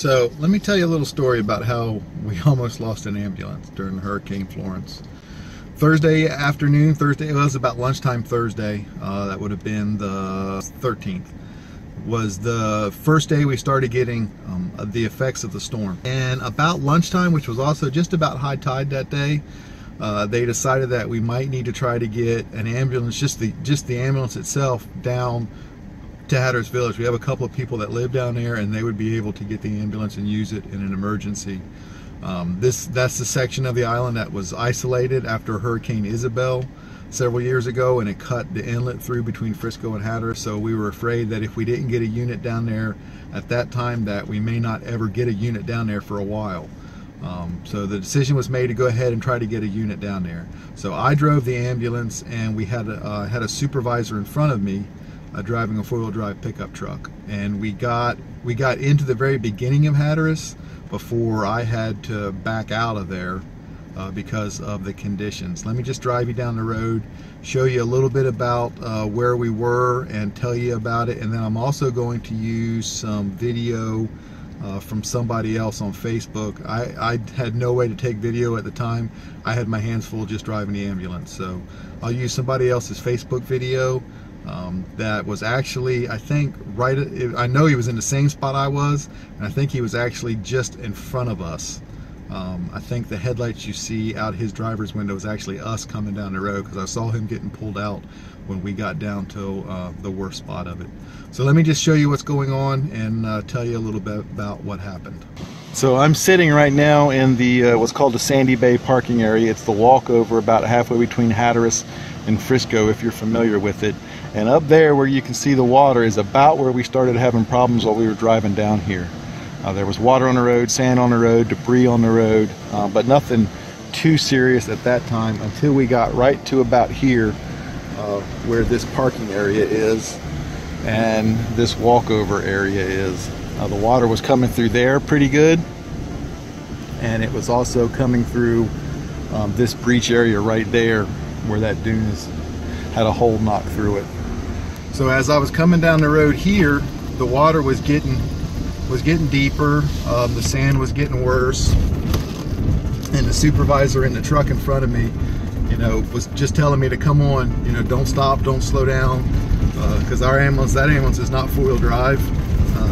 So let me tell you a little story about how we almost lost an ambulance during Hurricane Florence. Thursday afternoon, it was about lunchtime Thursday, that would have been the 13th, was the first day we started getting the effects of the storm. And about lunchtime, which was also just about high tide that day, they decided that we might need to try to get an ambulance, just the ambulance itself, down to Hatteras Village. We have a couple of people that live down there, and they would be able to get the ambulance and use it in an emergency. That's the section of the island that was isolated after Hurricane Isabel several years ago, and it cut the inlet through between Frisco and Hatteras. So we were afraid that if we didn't get a unit down there at that time, that we may not ever get a unit down there for a while. So the decision was made to go ahead and try to get a unit down there. So I drove the ambulance, and we had a supervisor in front of me driving a four-wheel drive pickup truck, and we got into the very beginning of Hatteras before I had to back out of there because of the conditions. Let me just drive you down the road, show you a little bit about where we were and tell you about it, and then I'm also going to use some video from somebody else on Facebook. I had no way to take video at the time. I had my hands full just driving the ambulance, so I'll use somebody else's Facebook video that was actually, I think, I know he was in the same spot I was, and I think he was actually just in front of us. I think the headlights you see out his driver's window is actually us coming down the road, because I saw him getting pulled out when we got down to the worst spot of it. So let me just show you what's going on and tell you a little bit about what happened. So I'm sitting right now in the what's called the Sandy Bay parking area. It's the walkover about halfway between Hatteras and Frisco, if you're familiar with it. And up there where you can see the water is about where we started having problems while we were driving down here. There was water on the road, sand on the road, debris on the road, but nothing too serious at that time until we got right to about here where this parking area is and this walkover area is. The water was coming through there pretty good, and it was also coming through this breach area right there where that dune had a hole knocked through it. So as I was coming down the road here, the water was getting deeper, the sand was getting worse, and the supervisor in the truck in front of me, was just telling me to come on, don't stop, don't slow down, because that ambulance is not four-wheel drive,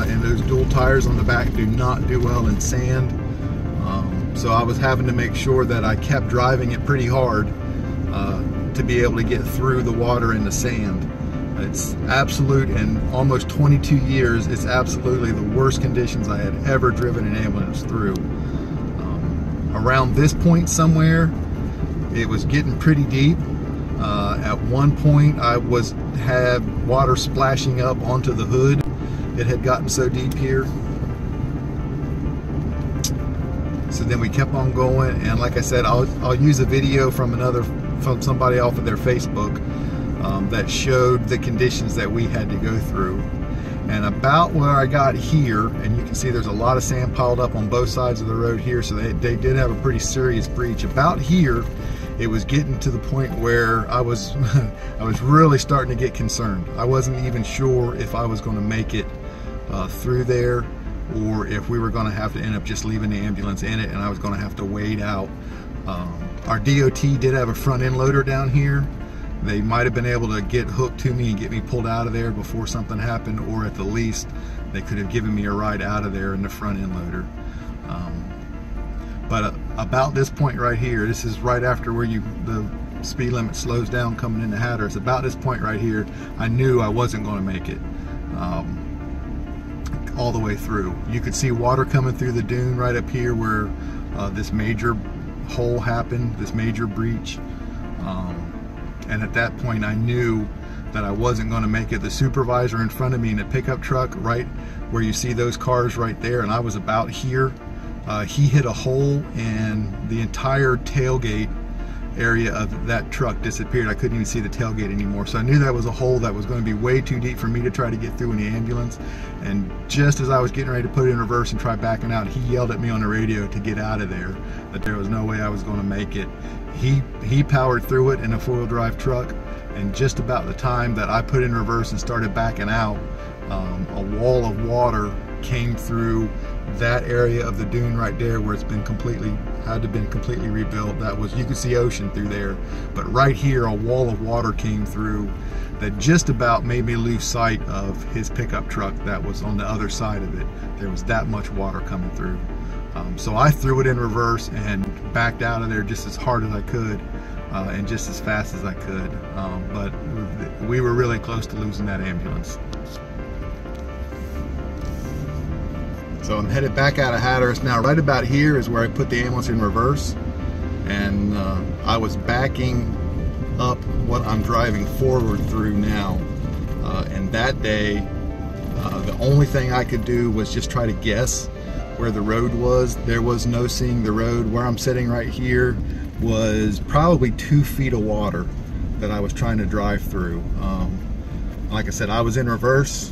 and those dual tires on the back do not do well in sand. So I was having to make sure that I kept driving it pretty hard to be able to get through the water and the sand. It's absolute, in almost 22 years, it's absolutely the worst conditions I had ever driven an ambulance through. Around this point somewhere, it was getting pretty deep. At one point, I had water splashing up onto the hood. It had gotten so deep here. So then we kept on going, and like I said, I'll use a video from somebody off of their Facebook that showed the conditions that we had to go through. And about where I got here, and you can see there's a lot of sand piled up on both sides of the road here, so they did have a pretty serious breach. About here, it was getting to the point where I was I was really starting to get concerned. I wasn't even sure if I was going to make it through there, or if we were going to have to end up just leaving the ambulance in it and I was going to have to wade out. Our DOT did have a front end loader down here. They might have been able to get hooked to me and get me pulled out of there before something happened, or at the least they could have given me a ride out of there in the front end loader. But about this point right here, this is right after where the speed limit slows down coming into Hatteras. About this point right here, I knew I wasn't going to make it all the way through. You could see water coming through the dune right up here where this major hole happened, this major breach. And at that point I knew that I wasn't going to make it. The supervisor in front of me in the pickup truck, right where you see those cars right there, and I was about here, he hit a hole and the entire tailgate area of that truck disappeared. I couldn't even see the tailgate anymore. So I knew that was a hole that was going to be way too deep for me to try to get through in the ambulance. And just as I was getting ready to put it in reverse and try backing out, he yelled at me on the radio to get out of there, that there was no way I was going to make it. He powered through it in a four-wheel drive truck, and just about the time that I put in reverse and started backing out, a wall of water came through that area of the dune right there where it's been completely rebuilt, that was, you could see ocean through there. But right here, a wall of water came through that just about made me lose sight of his pickup truck that was on the other side of it. There was that much water coming through. So I threw it in reverse and backed out of there just as hard as I could and just as fast as I could. But we were really close to losing that ambulance. So I'm headed back out of Hatteras now. Right about here is where I put the ambulance in reverse, and I was backing up what I'm driving forward through now. And that day, the only thing I could do was just try to guess where the road was. There was no seeing the road. Where I'm sitting right here was probably 2 feet of water that I was trying to drive through. Like I said, I was in reverse,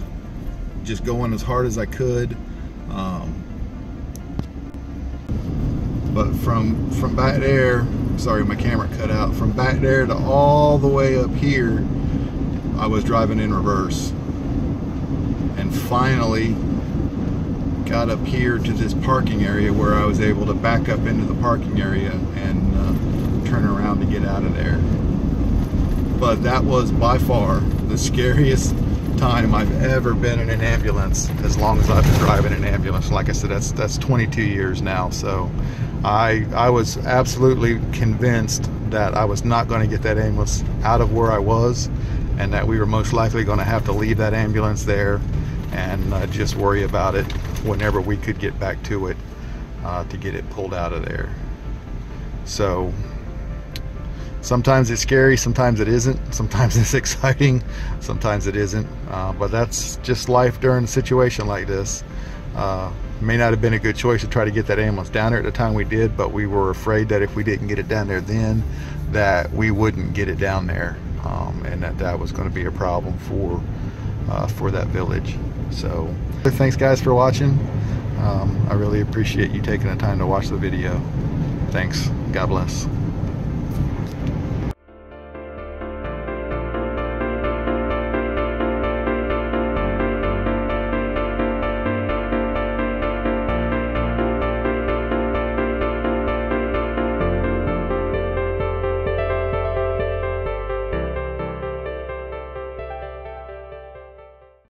just going as hard as I could. But from back there, sorry, my camera cut out, from back there to all the way up here, I was driving in reverse. And finally got up here to this parking area where I was able to back up into the parking area and turn around to get out of there. But that was by far the scariest time I've ever been in an ambulance, as long as I've been driving an ambulance. Like I said, that's 22 years now. So I was absolutely convinced that I was not going to get that ambulance out of where I was, and that we were most likely going to have to leave that ambulance there and just worry about it whenever we could get back to it to get it pulled out of there. So sometimes it's scary, sometimes it isn't, sometimes it's exciting, sometimes it isn't, but that's just life during a situation like this. May not have been a good choice to try to get that ambulance down there at the time we did, but we were afraid that if we didn't get it down there then, that we wouldn't get it down there, and that was going to be a problem for that village. So thanks guys for watching. I really appreciate you taking the time to watch the video. Thanks. God bless.